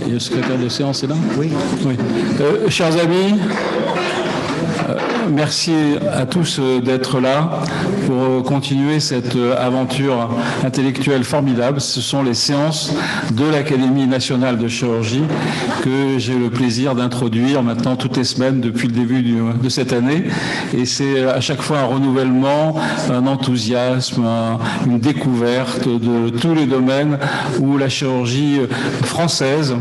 il y a le secrétaire de séance est là ? Oui. Oui. Chers amis, merci à tous d'être là pour continuer cette aventure intellectuelle formidable. Ce sont les séances de l'Académie nationale de chirurgie que j'ai le plaisir d'introduire maintenant toutes les semaines depuis le début de cette année. Et c'est à chaque fois un renouvellement, un enthousiasme, une découverte de tous les domaines où la chirurgie française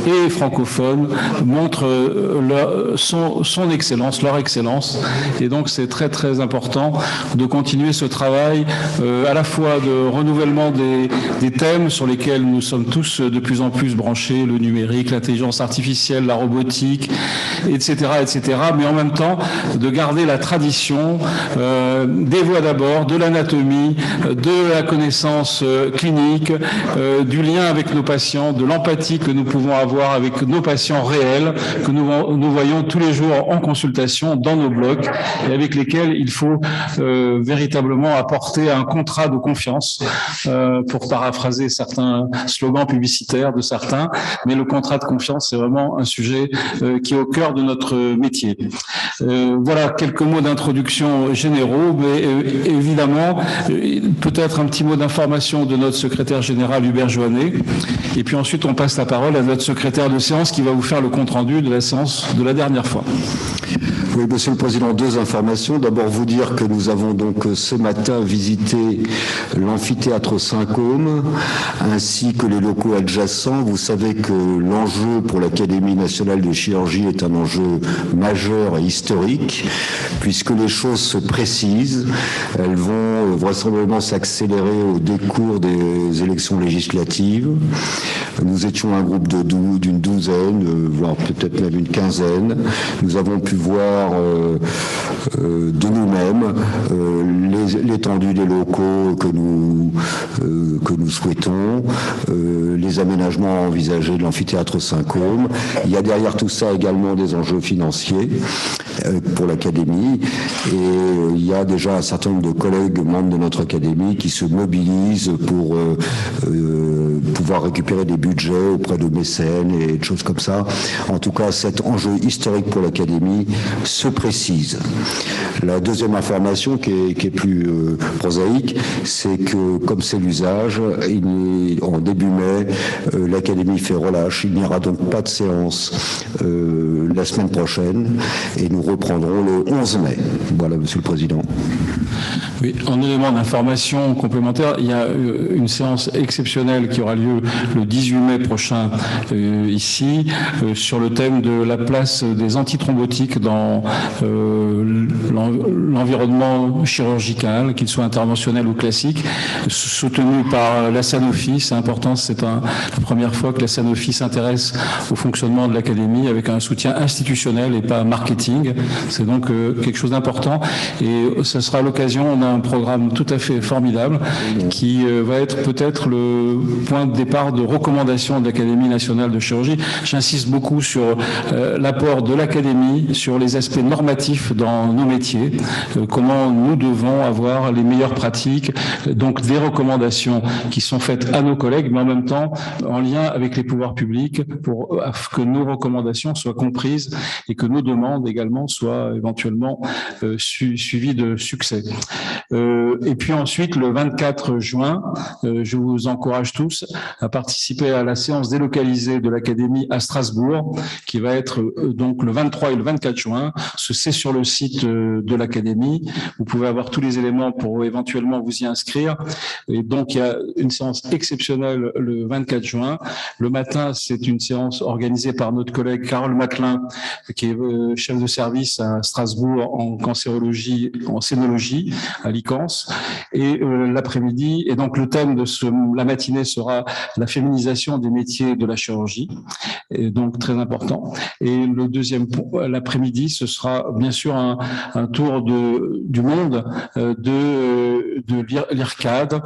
et francophone montre son excellence, leur excellence. Et donc c'est très très important de continuer ce travail à la fois de renouvellement des thèmes sur lesquels nous sommes tous de plus en plus branchés, le numérique, l'intelligence artificielle, la robotique, etc., mais en même temps de garder la tradition des voies d'abord, de l'anatomie, de la connaissance clinique, du lien avec nos patients, de l'empathie que nous pouvons avoir avec nos patients réels, que nous voyons tous les jours en consultation dans nos blocs et avec lesquels il faut véritablement apporter un contrat de confiance, pour paraphraser certains slogans publicitaires de certains, mais le contrat de confiance, c'est vraiment un sujet qui est au cœur de notre métier. Voilà quelques mots d'introduction généraux, mais évidemment, peut-être un petit mot d'information de notre secrétaire général Hubert Joannet, et puis ensuite on passe la parole à notre secrétaire de séance qui va vous faire le compte-rendu de la séance de la dernière fois. Oui, Monsieur le Président, deux informations. D'abord, vous dire que nous avons donc ce matin visité l'amphithéâtre Saint-Côme ainsi que les locaux adjacents. Vous savez que l'enjeu pour l'Académie nationale de chirurgie est un enjeu majeur et historique puisque les choses se précisent. Elles vont vraisemblablement s'accélérer au décours des élections législatives. Nous étions un groupe d'une douzaine, voire peut-être même une quinzaine. Nous avons pu voir de nous-mêmes l'étendue des locaux que nous souhaitons, les aménagements envisagés de l'amphithéâtre Saint-Côme. Il y a derrière tout ça également des enjeux financiers pour l'Académie et il y a déjà un certain nombre de collègues membres de notre Académie qui se mobilisent pour pouvoir récupérer des budgets auprès de mécènes et de choses comme ça. En tout cas, cet enjeu historique pour l'Académie se précise. La deuxième information qui est plus prosaïque, c'est que, comme c'est l'usage, en début mai, l'Académie fait relâche. Il n'y aura donc pas de séance la semaine prochaine et nous reprendrons le 11 mai. Voilà, Monsieur le Président. Oui, en élément d'information complémentaire, il y a une séance exceptionnelle qui aura lieu le 18 mai prochain ici sur le thème de la place des antithrombotiques dans l'environnement chirurgical, qu'il soit interventionnel ou classique, soutenu par la Sanofi. C'est important, c'est la première fois que la Sanofi s'intéresse au fonctionnement de l'Académie avec un soutien institutionnel et pas marketing. C'est donc quelque chose d'important et ça sera l'occasion, on a un programme tout à fait formidable qui va être peut-être le point de départ de recommandation de l'Académie nationale de chirurgie. J'insiste beaucoup sur l'apport de l'Académie, sur les aspects normatifs dans nos métiers, comment nous devons avoir les meilleures pratiques, donc des recommandations qui sont faites à nos collègues, mais en même temps en lien avec les pouvoirs publics pour que nos recommandations soient comprises et que nos demandes également soient éventuellement suivies de succès. Et puis ensuite, le 24 juin, je vous encourage tous à participer à la séance délocalisée de l'Académie à Strasbourg, qui va être donc le 23 et le 24 juin. C'est sur le site de l'Académie. Vous pouvez avoir tous les éléments pour éventuellement vous y inscrire. Et donc, il y a une séance exceptionnelle le 24 juin. Le matin, c'est une séance organisée par notre collègue Carole Maclin, qui est chef de service à Strasbourg en cancérologie, en scénologie, à l'ICANS. Et l'après-midi, et donc le thème de la matinée sera la féminisation des métiers de la chirurgie, et donc très important. Et le deuxième, l'après-midi, ce sera bien sûr un tour du monde de l'IRCAD,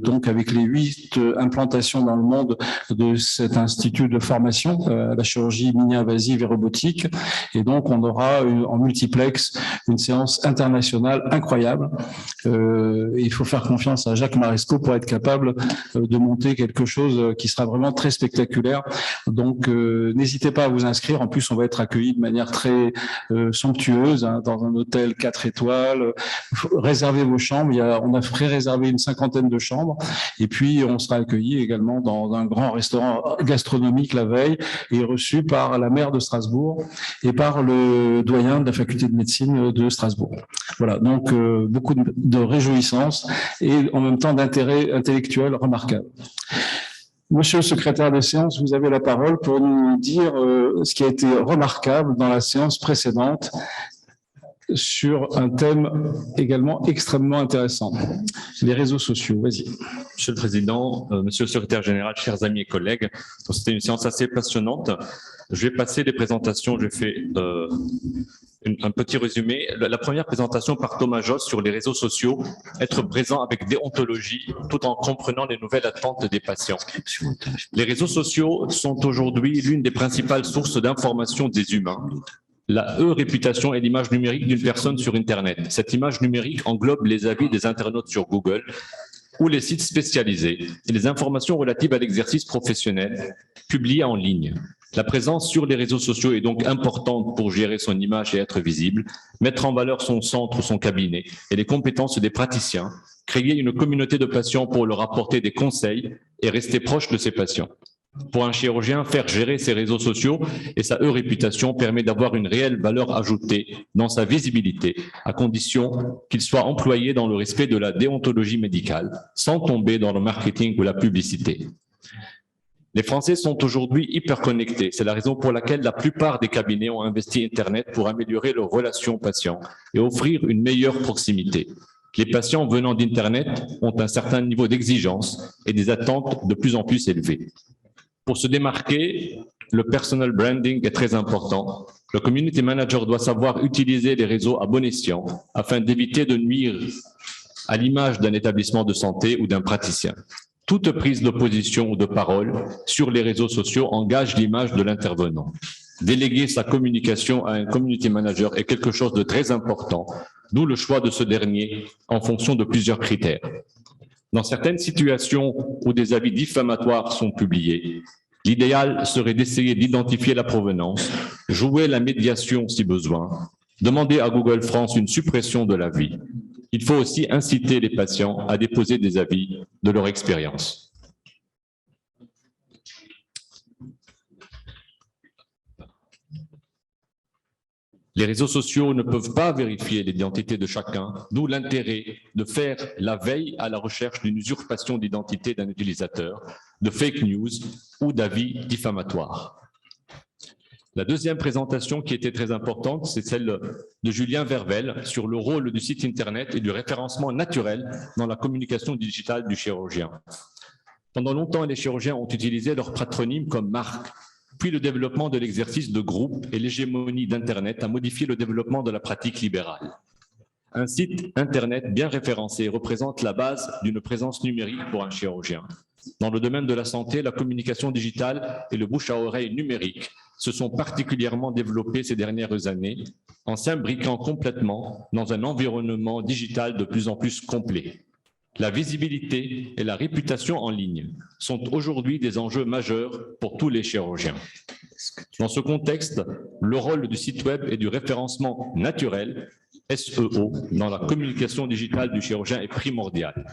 donc avec les 8 implantations dans le monde de cet institut de formation, la chirurgie mini-invasive et robotique. Et donc on aura en multiplex une séance internationale incroyable incroyable. Il faut faire confiance à Jacques Maresco pour être capable de monter quelque chose qui sera vraiment très spectaculaire. Donc, n'hésitez pas à vous inscrire. En plus, on va être accueillis de manière très somptueuse dans un hôtel 4 étoiles. Réservez vos chambres. On a pré-réservé une 50aine de chambres. Et puis, on sera accueillis également dans un grand restaurant gastronomique la veille et reçu par la maire de Strasbourg et par le doyen de la faculté de médecine de Strasbourg. Voilà, donc beaucoup de réjouissance et en même temps d'intérêt intellectuel remarquable. Monsieur le secrétaire de séance, vous avez la parole pour nous dire ce qui a été remarquable dans la séance précédente sur un thème également extrêmement intéressant, les réseaux sociaux. Vas-y. Monsieur le Président, Monsieur le Secrétaire Général, chers amis et collègues, c'était une séance assez passionnante. Je vais passer les présentations, je fais un petit résumé. La première présentation par Thomas Josse sur les réseaux sociaux, être présent avec déontologie tout en comprenant les nouvelles attentes des patients. Les réseaux sociaux sont aujourd'hui l'une des principales sources d'information des humains. La réputation est l'image numérique d'une personne sur Internet. Cette image numérique englobe les avis des internautes sur Google ou les sites spécialisés et les informations relatives à l'exercice professionnel publiées en ligne. La présence sur les réseaux sociaux est donc importante pour gérer son image et être visible, mettre en valeur son centre ou son cabinet et les compétences des praticiens, créer une communauté de patients pour leur apporter des conseils et rester proche de ses patients. Pour un chirurgien, faire gérer ses réseaux sociaux et sa réputation permet d'avoir une réelle valeur ajoutée dans sa visibilité, à condition qu'il soit employé dans le respect de la déontologie médicale, sans tomber dans le marketing ou la publicité. Les Français sont aujourd'hui hyper connectés. C'est la raison pour laquelle la plupart des cabinets ont investi Internet pour améliorer leurs relations patients et offrir une meilleure proximité. Les patients venant d'Internet ont un certain niveau d'exigence et des attentes de plus en plus élevées. Pour se démarquer, le personal branding est très important. Le community manager doit savoir utiliser les réseaux à bon escient afin d'éviter de nuire à l'image d'un établissement de santé ou d'un praticien. Toute prise de position ou de parole sur les réseaux sociaux engage l'image de l'intervenant. Déléguer sa communication à un community manager est quelque chose de très important, d'où le choix de ce dernier en fonction de plusieurs critères. Dans certaines situations où des avis diffamatoires sont publiés, l'idéal serait d'essayer d'identifier la provenance, jouer la médiation si besoin, demander à Google France une suppression de l'avis. Il faut aussi inciter les patients à déposer des avis de leur expérience. Les réseaux sociaux ne peuvent pas vérifier l'identité de chacun, d'où l'intérêt de faire la veille à la recherche d'une usurpation d'identité d'un utilisateur, de fake news ou d'avis diffamatoires. La deuxième présentation qui était très importante, c'est celle de Julien Vervel sur le rôle du site Internet et du référencement naturel dans la communication digitale du chirurgien. Pendant longtemps, les chirurgiens ont utilisé leur patronyme comme marque. Puis le développement de l'exercice de groupe et l'hégémonie d'Internet a modifié le développement de la pratique libérale. Un site Internet bien référencé représente la base d'une présence numérique pour un chirurgien. Dans le domaine de la santé, la communication digitale et le bouche-à-oreille numérique se sont particulièrement développés ces dernières années en s'imbriquant complètement dans un environnement digital de plus en plus complet. La visibilité et la réputation en ligne sont aujourd'hui des enjeux majeurs pour tous les chirurgiens. Dans ce contexte, le rôle du site web et du référencement naturel, SEO, dans la communication digitale du chirurgien est primordial.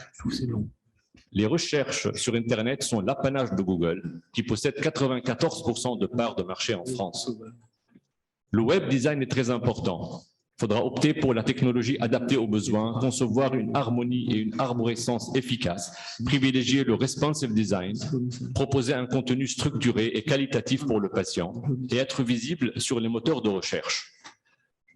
Les recherches sur Internet sont l'apanage de Google, qui possède 94% de part de marché en France. Le web design est très important. Il faudra opter pour la technologie adaptée aux besoins, concevoir une harmonie et une arborescence efficace, privilégier le responsive design, proposer un contenu structuré et qualitatif pour le patient et être visible sur les moteurs de recherche.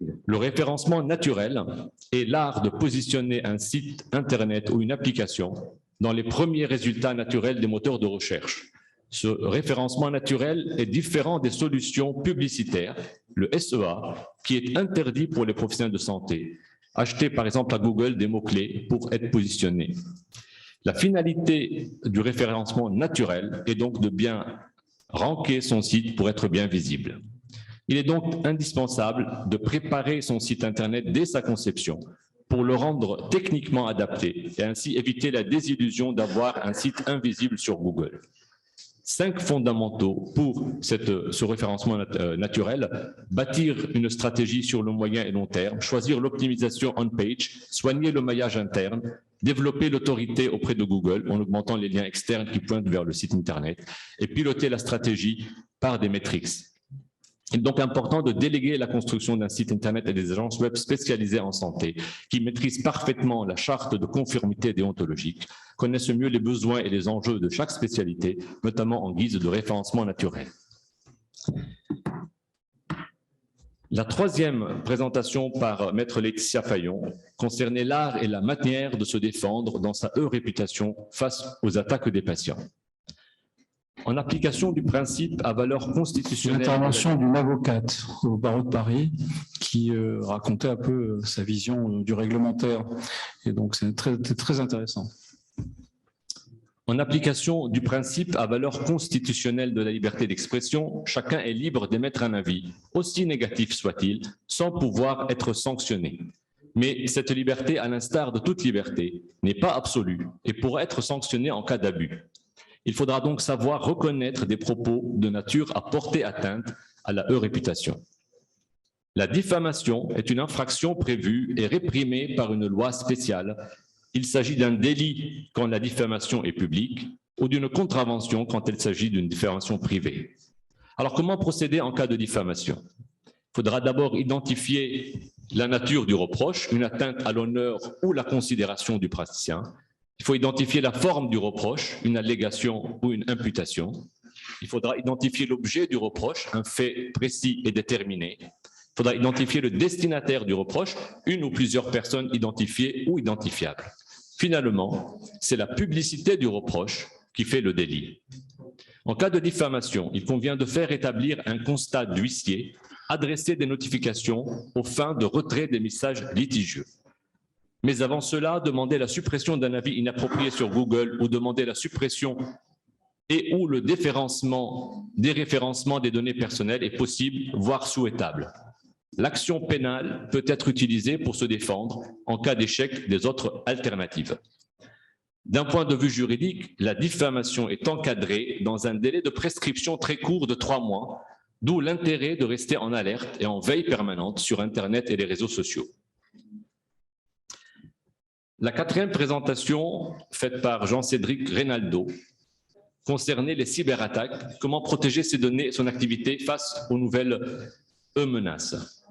Le référencement naturel est l'art de positionner un site Internet ou une application dans les premiers résultats naturels des moteurs de recherche. Ce référencement naturel est différent des solutions publicitaires, le SEA, qui est interdit pour les professionnels de santé. Acheter par exemple à Google des mots-clés pour être positionné. La finalité du référencement naturel est donc de bien ranker son site pour être bien visible. Il est donc indispensable de préparer son site Internet dès sa conception pour le rendre techniquement adapté et ainsi éviter la désillusion d'avoir un site invisible sur Google. 5 fondamentaux pour ce référencement naturel: bâtir une stratégie sur le moyen et long terme, choisir l'optimisation on-page, soigner le maillage interne, développer l'autorité auprès de Google en augmentant les liens externes qui pointent vers le site Internet et piloter la stratégie par des métriques. Il est donc important de déléguer la construction d'un site Internet à des agences web spécialisées en santé qui maîtrisent parfaitement la charte de conformité déontologique, connaissent mieux les besoins et les enjeux de chaque spécialité, notamment en guise de référencement naturel. La troisième présentation par Maître Laetitia Fayon concernait l'art et la manière de se défendre dans sa réputation face aux attaques des patients. En application du principe à valeur constitutionnelle… L'intervention d'une avocate au barreau de Paris qui racontait un peu sa vision du réglementaire. Et donc, c'est très intéressant. En application du principe à valeur constitutionnelle de la liberté d'expression, chacun est libre d'émettre un avis, aussi négatif soit-il, sans pouvoir être sanctionné. Mais cette liberté, à l'instar de toute liberté, n'est pas absolue et pourra être sanctionnée en cas d'abus. Il faudra donc savoir reconnaître des propos de nature à porter atteinte à la réputation. La diffamation est une infraction prévue et réprimée par une loi spéciale. Il s'agit d'un délit quand la diffamation est publique ou d'une contravention quand il s'agit d'une diffamation privée. Alors, comment procéder en cas de diffamation? Il faudra d'abord identifier la nature du reproche, une atteinte à l'honneur ou la considération du praticien. Il faut identifier la forme du reproche, une allégation ou une imputation. Il faudra identifier l'objet du reproche, un fait précis et déterminé. Il faudra identifier le destinataire du reproche, une ou plusieurs personnes identifiées ou identifiables. Finalement, c'est la publicité du reproche qui fait le délit. En cas de diffamation, il convient de faire établir un constat d'huissier, adresser des notifications aux fins de retrait des messages litigieux. Mais avant cela, demander la suppression d'un avis inapproprié sur Google ou demander la suppression et ou le déréférencement des données personnelles est possible, voire souhaitable. L'action pénale peut être utilisée pour se défendre en cas d'échec des autres alternatives. D'un point de vue juridique, la diffamation est encadrée dans un délai de prescription très court de 3 mois, d'où l'intérêt de rester en alerte et en veille permanente sur Internet et les réseaux sociaux. La quatrième présentation, faite par Jean-Cédric Reynaldo, concernait les cyberattaques, comment protéger ses données et son activité face aux nouvelles menaces.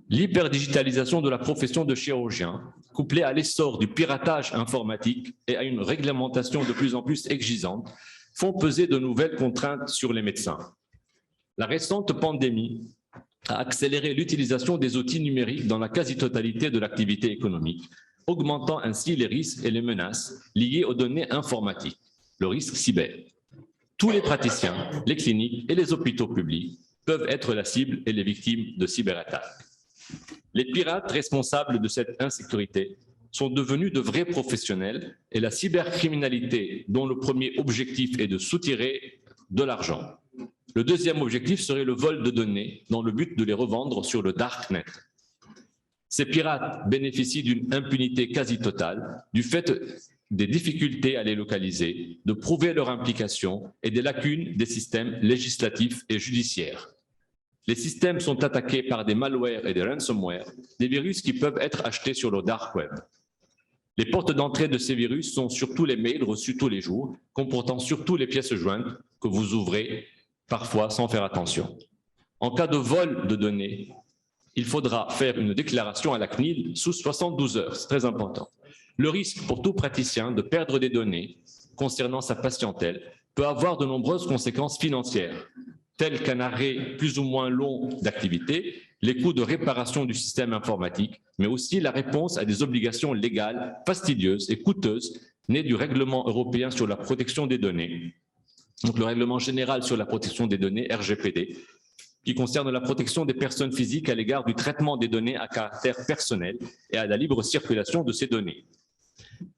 L'hyperdigitalisation de la profession de chirurgien, couplée à l'essor du piratage informatique et à une réglementation de plus en plus exigeante, font peser de nouvelles contraintes sur les médecins. La récente pandémie a accéléré l'utilisation des outils numériques dans la quasi-totalité de l'activité économique, augmentant ainsi les risques et les menaces liés aux données informatiques, le risque cyber. Tous les praticiens, les cliniques et les hôpitaux publics peuvent être la cible et les victimes de cyberattaques. Les pirates responsables de cette insécurité sont devenus de vrais professionnels et la cybercriminalité, dont le premier objectif est de soutirer de l'argent. Le deuxième objectif serait le vol de données dans le but de les revendre sur le darknet. Ces pirates bénéficient d'une impunité quasi totale du fait des difficultés à les localiser, de prouver leur implication et des lacunes des systèmes législatifs et judiciaires. Les systèmes sont attaqués par des malwares et des ransomware, des virus qui peuvent être achetés sur le dark web. Les portes d'entrée de ces virus sont surtout les mails reçus tous les jours, comportant surtout les pièces jointes que vous ouvrez parfois sans faire attention. En cas de vol de données, il faudra faire une déclaration à la CNIL sous 72 heures, c'est très important. Le risque pour tout praticien de perdre des données concernant sa patientèle peut avoir de nombreuses conséquences financières, telles qu'un arrêt plus ou moins long d'activité, les coûts de réparation du système informatique, mais aussi la réponse à des obligations légales fastidieuses et coûteuses nées du règlement européen sur la protection des données, donc le règlement général sur la protection des données, RGPD, qui concerne la protection des personnes physiques à l'égard du traitement des données à caractère personnel et à la libre circulation de ces données.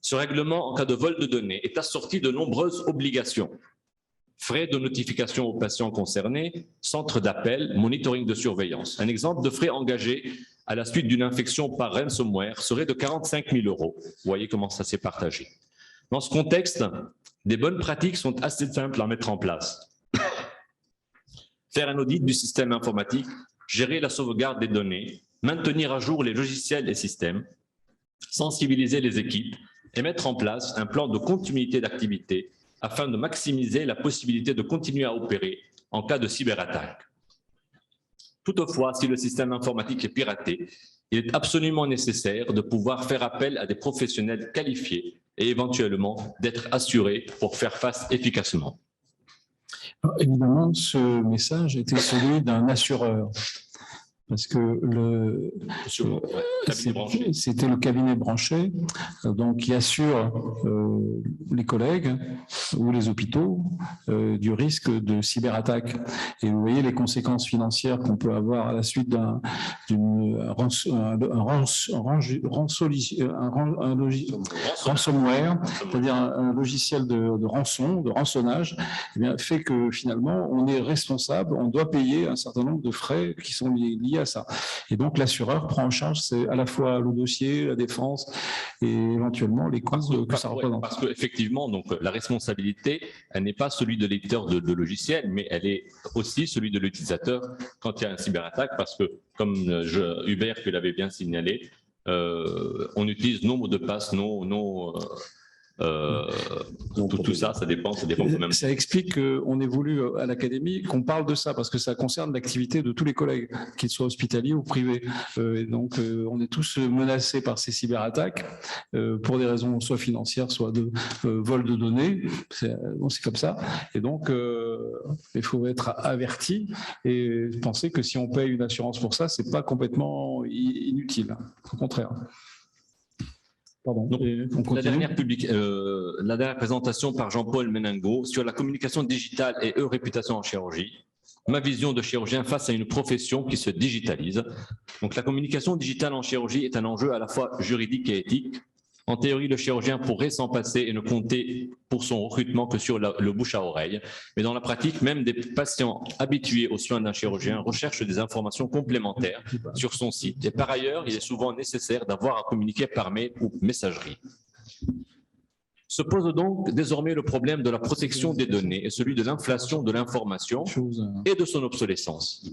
Ce règlement, en cas de vol de données, est assorti de nombreuses obligations. Frais de notification aux patients concernés, centre d'appel, monitoring de surveillance. Un exemple de frais engagés à la suite d'une infection par ransomware serait de 45 000 €. Vous voyez comment ça s'est partagé. Dans ce contexte, des bonnes pratiques sont assez simples à mettre en place. Faire un audit du système informatique, gérer la sauvegarde des données, maintenir à jour les logiciels et systèmes, sensibiliser les équipes et mettre en place un plan de continuité d'activité afin de maximiser la possibilité de continuer à opérer en cas de cyberattaque. Toutefois, si le système informatique est piraté, il est absolument nécessaire de pouvoir faire appel à des professionnels qualifiés et éventuellement d'être assurés pour faire face efficacement. Alors, évidemment, ce message était celui d'un assureur. Parce que c'était le cabinet branché, donc qui assure les collègues ou les hôpitaux du risque de cyberattaque. Et vous voyez les conséquences financières qu'on peut avoir à la suite d'une ransomware, c'est-à-dire un logiciel de rançonnage, eh bien, fait que finalement on est responsable, on doit payer un certain nombre de frais qui sont liés à ça. Et donc l'assureur prend en charge à la fois le dossier, la défense et éventuellement les coûts que ça représente. Parce qu'effectivement, donc la responsabilité, elle n'est pas celui de l'éditeur de logiciel, mais elle est aussi celui de l'utilisateur quand il y a un cyberattaque, parce que comme Hubert que l'avait bien signalé, on utilise nos mots de passe, tout ça, ça dépend quand même. Ça explique qu'on ait voulu à l'Académie qu'on parle de ça, parce que ça concerne l'activité de tous les collègues, qu'ils soient hospitaliers ou privés. Et donc, on est tous menacés par ces cyberattaques pour des raisons soit financières, soit de vol de données. C'est comme ça. Et donc, il faut être averti et penser que si on paye une assurance pour ça, c'est pas complètement inutile. Au contraire. Donc, la dernière présentation par Jean-Paul Menengo sur la communication digitale et réputation en chirurgie. Ma vision de chirurgien face à une profession qui se digitalise. Donc, la communication digitale en chirurgie est un enjeu à la fois juridique et éthique. En théorie, le chirurgien pourrait s'en passer et ne compter pour son recrutement que sur le bouche à oreille. Mais dans la pratique, même des patients habitués aux soins d'un chirurgien recherchent des informations complémentaires sur son site. Et par ailleurs, il est souvent nécessaire d'avoir à communiquer par mail ou messagerie. Se pose donc désormais le problème de la protection des données et celui de l'inflation de l'information et de son obsolescence.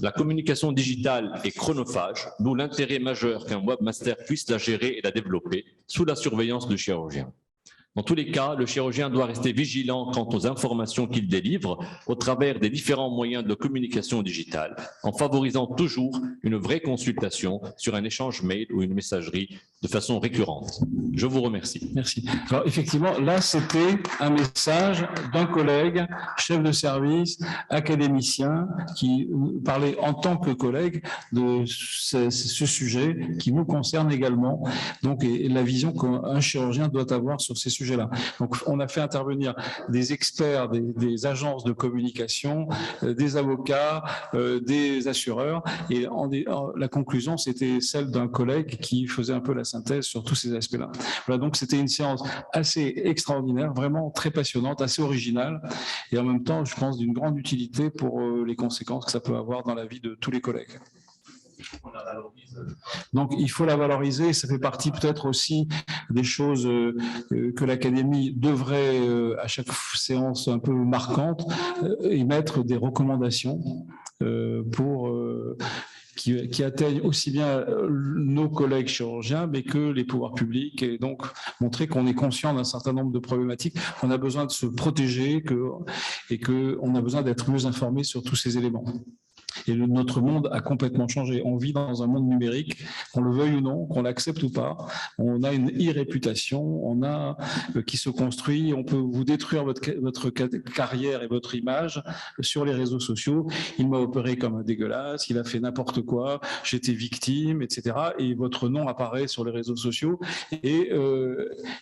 La communication digitale est chronophage, d'où l'intérêt majeur qu'un webmaster puisse la gérer et la développer sous la surveillance du chirurgien. Dans tous les cas, le chirurgien doit rester vigilant quant aux informations qu'il délivre au travers des différents moyens de communication digitale, en favorisant toujours une vraie consultation sur un échange mail ou une messagerie de façon récurrente. Je vous remercie. Merci. Alors effectivement, là, c'était un message d'un collègue, chef de service, académicien, qui parlait en tant que collègue de ce sujet qui nous concerne également, donc, et la vision qu'un chirurgien doit avoir sur ces sujets-là. Donc, on a fait intervenir des experts, des agences de communication, des avocats, des assureurs, et la conclusion, c'était celle d'un collègue qui faisait un peu la synthèse sur tous ces aspects-là. Voilà, donc c'était une séance assez extraordinaire, vraiment très passionnante, assez originale, et en même temps, je pense, d'une grande utilité pour les conséquences que ça peut avoir dans la vie de tous les collègues. Donc, il faut la valoriser. Ça fait partie peut-être aussi des choses que l'Académie devrait, à chaque séance un peu marquante, émettre des recommandations pour qui atteignent aussi bien nos collègues chirurgiens, mais que les pouvoirs publics, et donc montrer qu'on est conscient d'un certain nombre de problématiques, qu'on a besoin de se protéger et qu'on a besoin d'être mieux informé sur tous ces éléments. Et notre monde a complètement changé. On vit dans un monde numérique, qu'on le veuille ou non, qu'on l'accepte ou pas. On a une e-réputation, qui se construit. On peut vous détruire votre carrière et votre image sur les réseaux sociaux. Il m'a opéré comme un dégueulasse, il a fait n'importe quoi, j'étais victime, etc. Et votre nom apparaît sur les réseaux sociaux. Et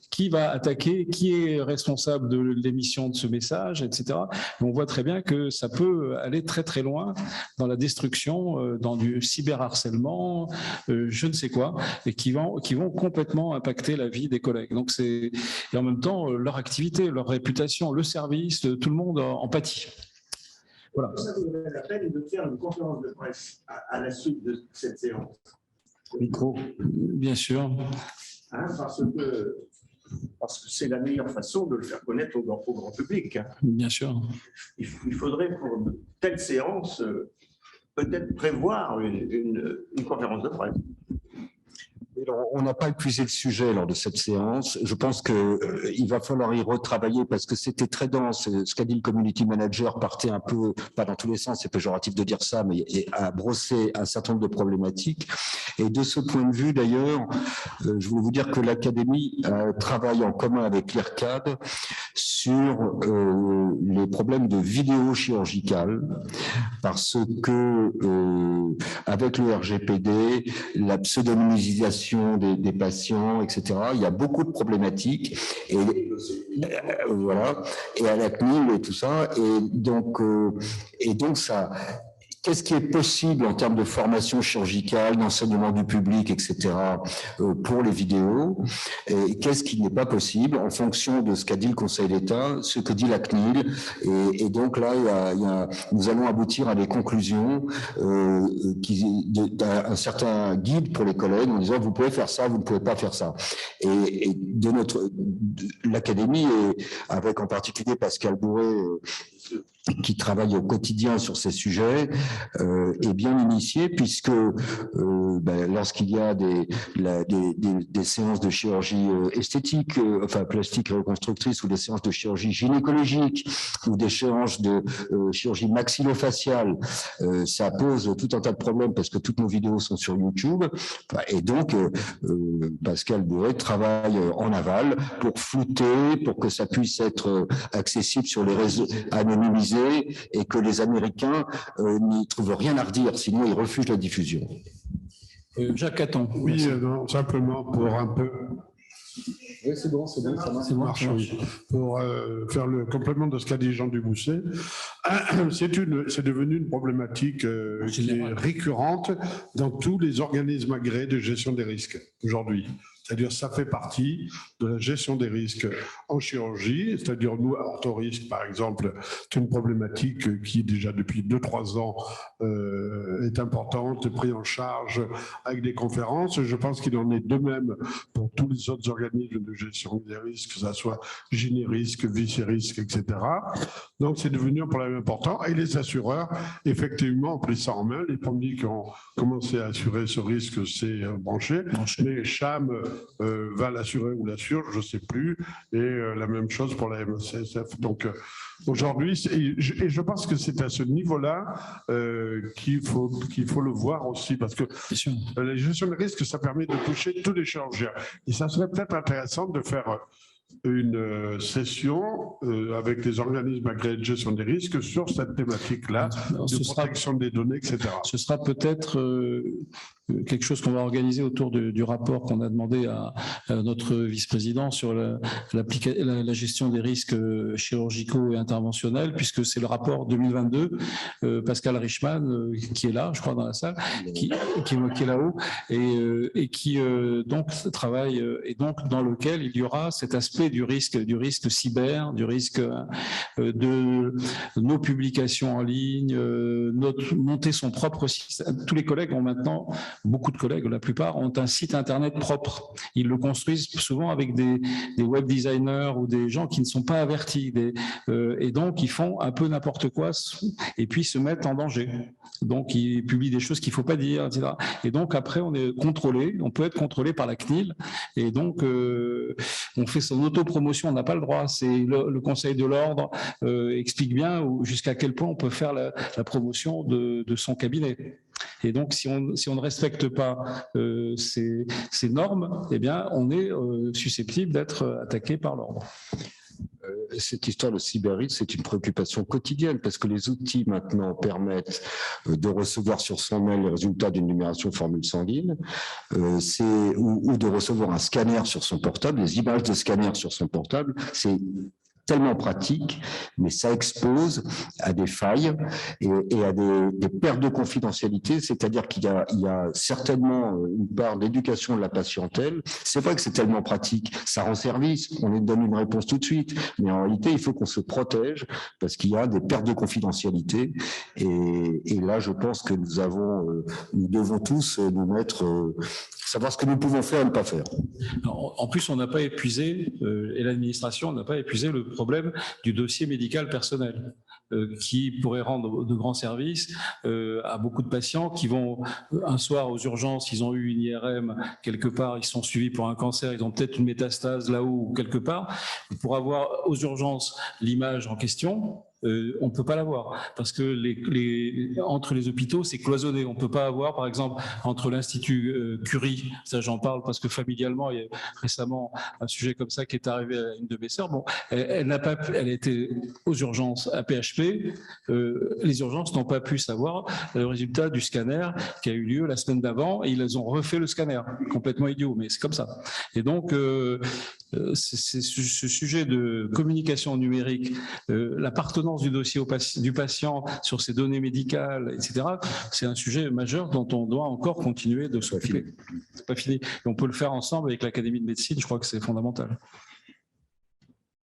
qui va attaquer, qui est responsable de l'émission de ce message, etc. Et on voit très bien que ça peut aller très très loin dans la destruction, dans du cyberharcèlement, je ne sais quoi, et qui vont complètement impacter la vie des collègues. Donc et en même temps, leur activité, leur réputation, le service, tout le monde en pâtit. Voilà. Ça vaudrait la peine de faire une conférence de presse à la suite de cette séance. Micro. Bien sûr. Hein, parce que c'est la meilleure façon de le faire connaître au grand public. Hein. Bien sûr. Il faudrait pour de telles séances peut-être prévoir une conférence de presse. On n'a pas épuisé le sujet lors de cette séance. Je pense qu'il va falloir y retravailler parce que c'était très dense. Ce qu'a dit le community manager partait un peu, pas dans tous les sens, c'est péjoratif de dire ça, mais a brossé un certain nombre de problématiques. Et de ce point de vue, d'ailleurs, je voulais vous dire que l'Académie travaille en commun avec l'IRCAD sur les problèmes de vidéo chirurgicale parce que avec le RGPD, la pseudonymisation des patients, etc. Il y a beaucoup de problématiques et voilà, et à la CNIL et tout ça, et donc ça. Qu'est-ce qui est possible en termes de formation chirurgicale, d'enseignement du public, etc. pour les vidéos, et qu'est-ce qui n'est pas possible en fonction de ce qu'a dit le Conseil d'État, ce que dit la CNIL, et donc là, nous allons aboutir à des conclusions, un certain guide pour les collègues en disant vous pouvez faire ça, vous ne pouvez pas faire ça. Et de l'Académie, avec en particulier Pascal Bourret, qui travaille au quotidien sur ces sujets, est bien initié puisque lorsqu'il y a des séances de chirurgie esthétique, enfin plastique et reconstructrice, ou des séances de chirurgie gynécologique, ou des séances de chirurgie maxillofaciale, ça pose tout un tas de problèmes parce que toutes nos vidéos sont sur YouTube. Et donc, Pascal Bourret travaille en aval pour flouter, pour que ça puisse être accessible sur les réseaux, anonymisé, et que les Américains n'y trouvent rien à redire, sinon ils refusent la diffusion. Jacques Caton. Oui, non, simplement pour un peu... Oui, c'est bon, ça marche. Pour faire le complément de ce qu'a dit Jean Dubousset, c'est devenu une problématique qui est récurrente dans tous les organismes agréés de gestion des risques aujourd'hui. C'est-à-dire ça fait partie de la gestion des risques en chirurgie. C'est-à-dire nous, à Orthorisque, par exemple, c'est une problématique qui déjà depuis 2-3 ans est importante, prise en charge avec des conférences. Je pense qu'il en est de même pour tous les autres organismes de gestion des risques, que ce soit Gynérisque, Vicérisque, etc. Donc c'est devenu un problème important. Et les assureurs, effectivement, ont pris ça en main. Les premiers qui ont commencé à assurer ce risque, c'est Branché. Mais Cham va l'assurer ou l'assure, je ne sais plus, et la même chose pour la MSSF. Donc aujourd'hui, et je pense que c'est à ce niveau-là qu'il faut le voir aussi, parce que la gestion des risques, ça permet de toucher tous les chirurgiens. Et ça serait peut-être intéressant de faire une session avec les organismes agréés de gestion des risques sur cette thématique-là, de protection des données, etc. Ce sera peut-être quelque chose qu'on va organiser autour du rapport qu'on a demandé à notre vice-président sur la gestion des risques chirurgicaux et interventionnels, puisque c'est le rapport 2022, Pascal Richman, qui est là, je crois, dans la salle, qui est là-haut, et qui donc travaille, et donc dans lequel il y aura cet aspect du risque cyber, du risque de nos publications en ligne, monter son propre système. Tous les collègues ont maintenant, beaucoup de collègues, la plupart, ont un site internet propre. Ils le construisent souvent avec des web designers ou des gens qui ne sont pas avertis. Et donc, ils font un peu n'importe quoi et puis se mettent en danger. Donc, ils publient des choses qu'il ne faut pas dire, etc. Et donc, après, on est contrôlé. On peut être contrôlé par la CNIL. Et donc, on fait son autopromotion. On n'a pas le droit. C'est le Conseil de l'Ordre explique bien jusqu'à quel point on peut faire la promotion de son cabinet. Et donc, si on ne respecte pas ces normes, eh bien, on est susceptible d'être attaqué par l'ordre. Cette histoire de cyberrisque, c'est une préoccupation quotidienne parce que les outils maintenant permettent de recevoir sur son mail les résultats d'une numération formule sanguine, ou de recevoir un scanner sur son portable, des images de scanner sur son portable. C'est tellement pratique, mais ça expose à des failles et à des pertes de confidentialité, c'est-à-dire qu'il y a certainement une part d'éducation de la patientèle. C'est vrai que c'est tellement pratique, ça rend service, on lui donne une réponse tout de suite, mais en réalité, il faut qu'on se protège parce qu'il y a des pertes de confidentialité et là, je pense que nous devons tous nous mettre, savoir ce que nous pouvons faire et ne pas faire. En plus, on n'a pas épuisé, et l'administration n'a pas épuisé le problème du dossier médical personnel, qui pourrait rendre de grands services à beaucoup de patients qui vont un soir aux urgences, ils ont eu une IRM quelque part, ils sont suivis pour un cancer, ils ont peut-être une métastase là-haut ou quelque part. Pour avoir aux urgences l'image en question, on ne peut pas l'avoir parce que entre les hôpitaux, c'est cloisonné. On ne peut pas avoir, par exemple, entre l'Institut Curie, ça j'en parle parce que familialement, il y a récemment un sujet comme ça qui est arrivé à une de mes sœurs. Bon, elle était aux urgences à PHP. Les urgences n'ont pas pu savoir le résultat du scanner qui a eu lieu la semaine d'avant et ils ont refait le scanner. Complètement idiot, mais c'est comme ça. Et donc, c'est ce sujet de communication numérique, l'appartenance du dossier du patient sur ses données médicales, etc., c'est un sujet majeur dont on doit encore continuer de s'occuper. C'est pas fini. Et on peut le faire ensemble avec l'Académie de médecine, je crois que c'est fondamental.